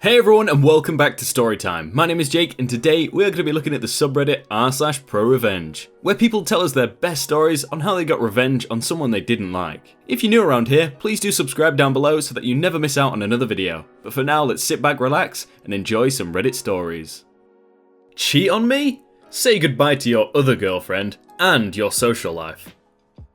Hey everyone and welcome back to Storytime. My name is Jake and today we're going to be looking at the subreddit r/prorevenge, where people tell us their best stories on how they got revenge on someone they didn't like. If you're new around here, please do subscribe down below so that you never miss out on another video. But for now, let's sit back, relax, and enjoy some Reddit stories. Cheat on me? Say goodbye to your other girlfriend and your social life.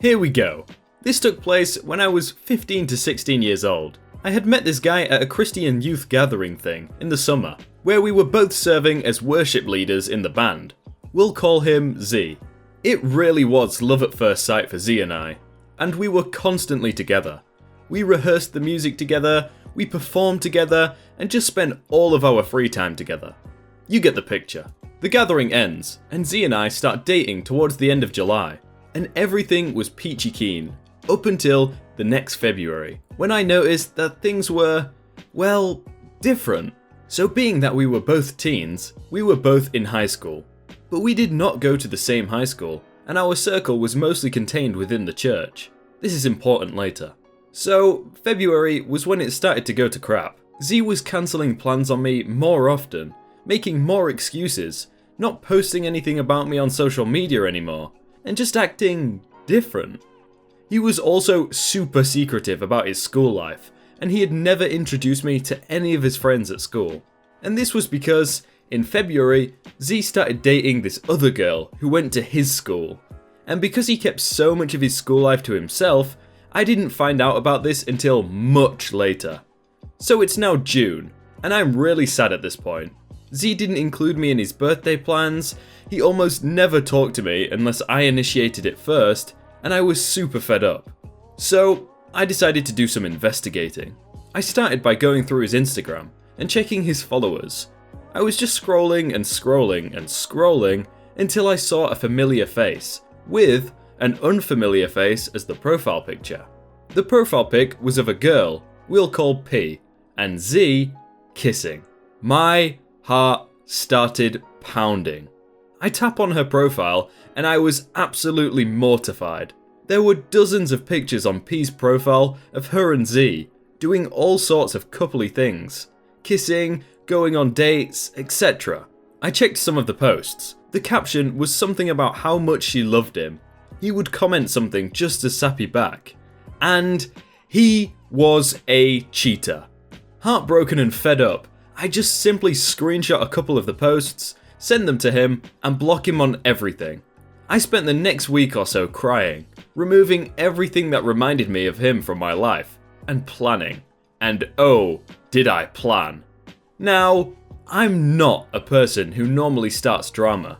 Here we go. This took place when I was 15 to 16 years old. I had met this guy at a Christian youth gathering thing in the summer, where we were both serving as worship leaders in the band. We'll call him Z. It really was love at first sight for Z and I, and we were constantly together. We rehearsed the music together, we performed together, and just spent all of our free time together. You get the picture. The gathering ends, and Z and I start dating towards the end of July, and everything was peachy keen, up until the next February, when I noticed that things were, well, different. So being that we were both teens, we were both in high school, but we did not go to the same high school, and our circle was mostly contained within the church. This is important later. So February was when it started to go to crap. Z was cancelling plans on me more often, making more excuses, not posting anything about me on social media anymore, and just acting different. He was also super secretive about his school life, and he had never introduced me to any of his friends at school. And this was because, in February, Z started dating this other girl who went to his school. And because he kept so much of his school life to himself, I didn't find out about this until much later. So it's now June, and I'm really sad at this point. Z didn't include me in his birthday plans, he almost never talked to me unless I initiated it first, and I was super fed up. So I decided to do some investigating. I started by going through his Instagram and checking his followers. I was just scrolling and scrolling and scrolling until I saw a familiar face, with an unfamiliar face as the profile picture. The profile pic was of a girl, we'll call P, and Z kissing. My heart started pounding. I tap on her profile and I was absolutely mortified. There were dozens of pictures on P's profile of her and Z doing all sorts of coupley things, kissing, going on dates, etc. I checked some of the posts. The caption was something about how much she loved him. He would comment something just as sappy back. And he was a cheater. Heartbroken and fed up, I just simply screenshot a couple of the posts, send them to him, and block him on everything. I spent the next week or so crying, removing everything that reminded me of him from my life, and planning. And oh, did I plan. Now, I'm not a person who normally starts drama,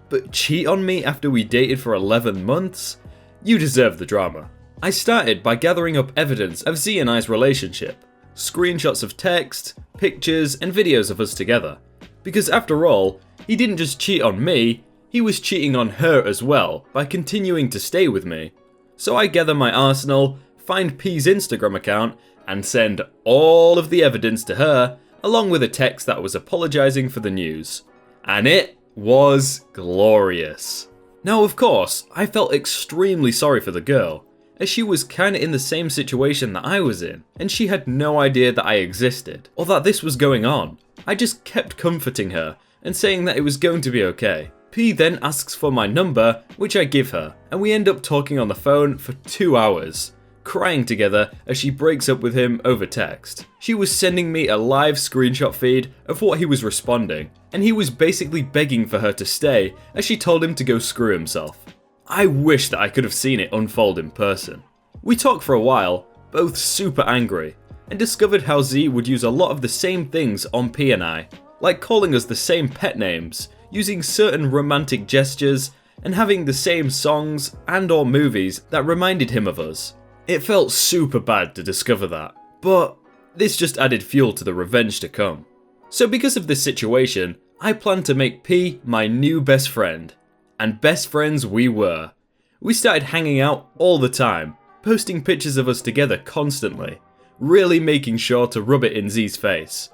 but cheat on me after we dated for 11 months? You deserve the drama. I started by gathering up evidence of Z and I's relationship, screenshots of text, pictures, and videos of us together. Because after all, he didn't just cheat on me, he was cheating on her as well by continuing to stay with me. So I gather my arsenal, find P's Instagram account, and send all of the evidence to her, along with a text that was apologising for the news. And it was glorious. Now of course, I felt extremely sorry for the girl, as she was kinda in the same situation that I was in, and she had no idea that I existed, or that this was going on. I just kept comforting her, and saying that it was going to be okay. P then asks for my number, which I give her, and we end up talking on the phone for 2 hours, crying together as she breaks up with him over text. She was sending me a live screenshot feed of what he was responding, and he was basically begging for her to stay as she told him to go screw himself. I wish that I could have seen it unfold in person. We talked for a while, both super angry, and discovered how Z would use a lot of the same things on P and I, like calling us the same pet names, using certain romantic gestures, and having the same songs and or movies that reminded him of us. It felt super bad to discover that, but this just added fuel to the revenge to come. So because of this situation, I planned to make P my new best friend. And best friends we were. We started hanging out all the time, posting pictures of us together constantly, really making sure to rub it in Z's face.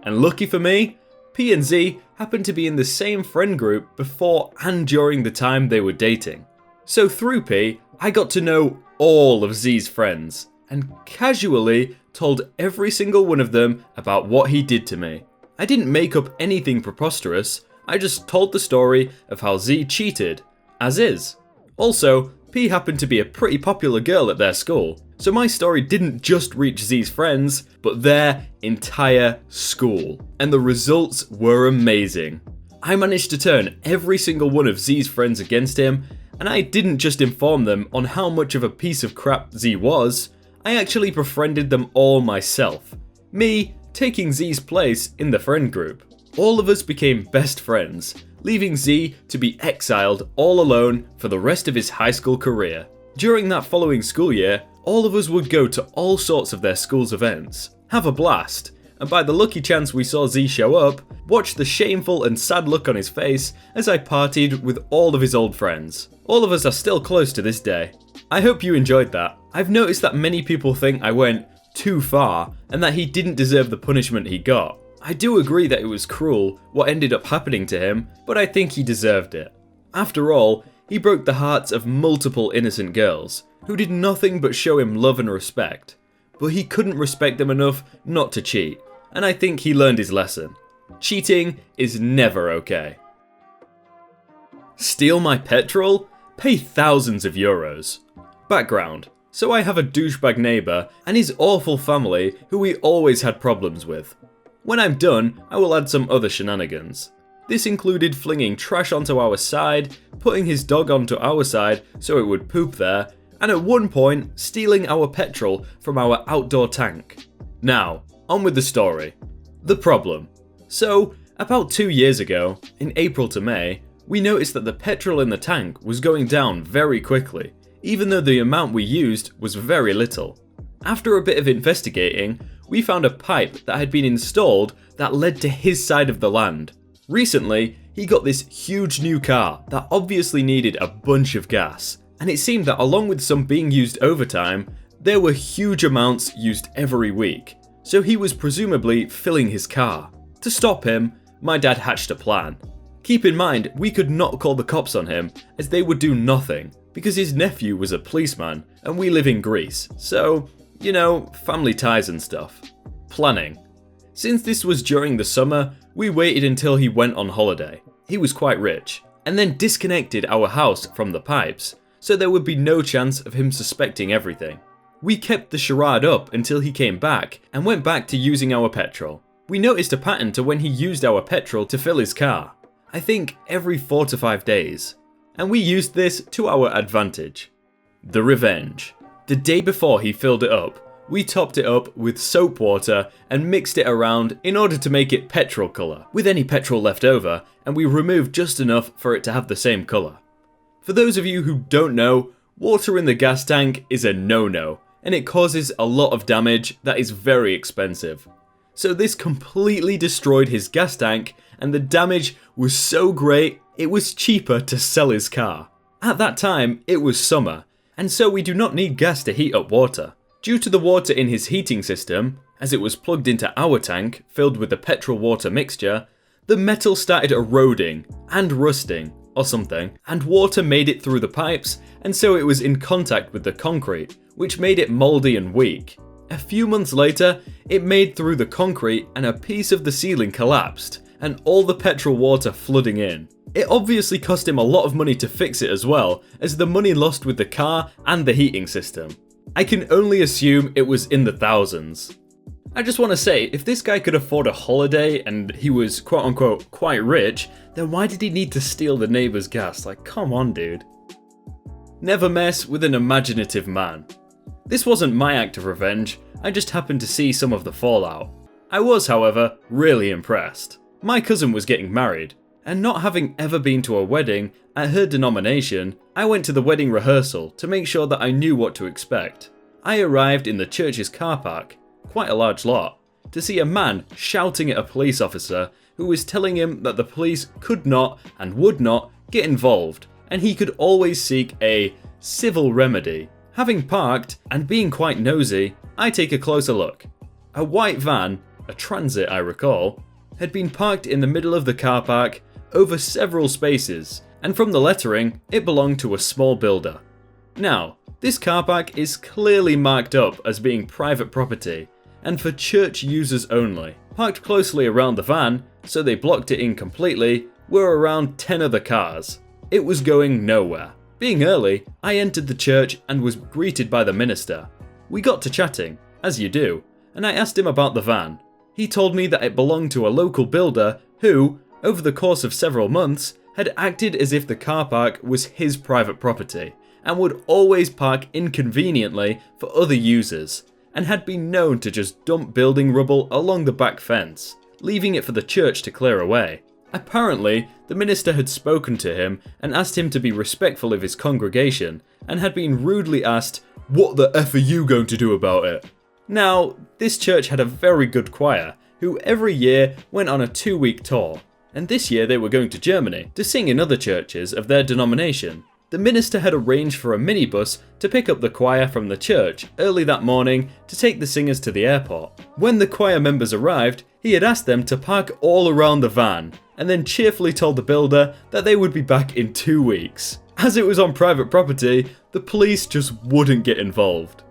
And lucky for me, P and Z happened to be in the same friend group before and during the time they were dating. So through P, I got to know all of Z's friends, and casually told every single one of them about what he did to me. I didn't make up anything preposterous, I just told the story of how Z cheated, as is. Also, P happened to be a pretty popular girl at their school, so my story didn't just reach Z's friends, but their entire school. And the results were amazing. I managed to turn every single one of Z's friends against him, and I didn't just inform them on how much of a piece of crap Z was, I actually befriended them all myself. Me taking Z's place in the friend group. All of us became best friends, leaving Z to be exiled all alone for the rest of his high school career. During that following school year, all of us would go to all sorts of their school's events, have a blast, and by the lucky chance we saw Z show up, watch the shameful and sad look on his face as I partied with all of his old friends. All of us are still close to this day. I hope you enjoyed that. I've noticed that many people think I went too far and that he didn't deserve the punishment he got. I do agree that it was cruel what ended up happening to him, but I think he deserved it. After all, he broke the hearts of multiple innocent girls, who did nothing but show him love and respect. But he couldn't respect them enough not to cheat, and I think he learned his lesson. Cheating is never okay. Steal my petrol? Pay thousands of euros. Background. So I have a douchebag neighbour and his awful family who we always had problems with. When I'm done, I will add some other shenanigans. This included flinging trash onto our side, putting his dog onto our side so it would poop there, and at one point, stealing our petrol from our outdoor tank. Now, on with the story. The problem. So, about 2 years ago, in April to May, we noticed that the petrol in the tank was going down very quickly, even though the amount we used was very little. After a bit of investigating, we found a pipe that had been installed that led to his side of the land. Recently, he got this huge new car that obviously needed a bunch of gas, and it seemed that along with some being used overtime, there were huge amounts used every week, so he was presumably filling his car. To stop him, my dad hatched a plan. Keep in mind, we could not call the cops on him, as they would do nothing, because his nephew was a policeman, and we live in Greece, so, you know, family ties and stuff. Planning. Since this was during the summer, we waited until he went on holiday. He was quite rich, and then disconnected our house from the pipes, so there would be no chance of him suspecting everything. We kept the charade up until he came back and went back to using our petrol. We noticed a pattern to when he used our petrol to fill his car. I think every 4 to 5 days. And we used this to our advantage. The revenge. The day before he filled it up, we topped it up with soap water and mixed it around in order to make it petrol colour, with any petrol left over, and we removed just enough for it to have the same colour. For those of you who don't know, water in the gas tank is a no-no, and it causes a lot of damage that is very expensive. So this completely destroyed his gas tank, and the damage was so great it was cheaper to sell his car. At that time, it was summer, and so we do not need gas to heat up water. Due to the water in his heating system, as it was plugged into our tank filled with the petrol water mixture, the metal started eroding and rusting or something, and water made it through the pipes, and so it was in contact with the concrete, which made it mouldy and weak. A few months later, it made through the concrete and a piece of the ceiling collapsed, and all the petrol water flooding in. It obviously cost him a lot of money to fix it as well, as the money lost with the car and the heating system. I can only assume it was in the thousands. I just want to say, if this guy could afford a holiday and he was quote unquote quite rich, then why did he need to steal the neighbour's gas? Like, come on, dude. Never mess with an imaginative man. This wasn't my act of revenge, I just happened to see some of the fallout. I was, however, really impressed. My cousin was getting married, and not having ever been to a wedding at her denomination, I went to the wedding rehearsal to make sure that I knew what to expect. I arrived in the church's car park, quite a large lot, to see a man shouting at a police officer who was telling him that the police could not and would not get involved, and he could always seek a civil remedy. Having parked and being quite nosy, I take a closer look. A white van, a transit I recall, had been parked in the middle of the car park over several spaces, and from the lettering, it belonged to a small builder. Now, this car park is clearly marked up as being private property, and for church users only. Parked closely around the van, so they blocked it in completely, were around 10 other cars. It was going nowhere. Being early, I entered the church and was greeted by the minister. We got to chatting, as you do, and I asked him about the van. He told me that it belonged to a local builder who, over the course of several months, had acted as if the car park was his private property and would always park inconveniently for other users, and had been known to just dump building rubble along the back fence, leaving it for the church to clear away. Apparently, the minister had spoken to him and asked him to be respectful of his congregation, and had been rudely asked, "What the F are you going to do about it?" Now, this church had a very good choir, who every year went on a 2-week tour, and this year they were going to Germany to sing in other churches of their denomination. The minister had arranged for a minibus to pick up the choir from the church early that morning to take the singers to the airport. When the choir members arrived, he had asked them to park all around the van, and then cheerfully told the builder that they would be back in 2 weeks. As it was on private property, the police just wouldn't get involved.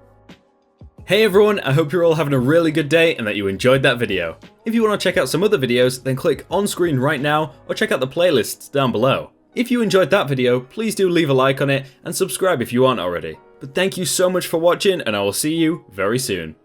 Hey everyone, I hope you're all having a really good day and that you enjoyed that video. If you want to check out some other videos, then click on screen right now or check out the playlists down below. If you enjoyed that video, please do leave a like on it and subscribe if you aren't already. But thank you so much for watching, and I will see you very soon.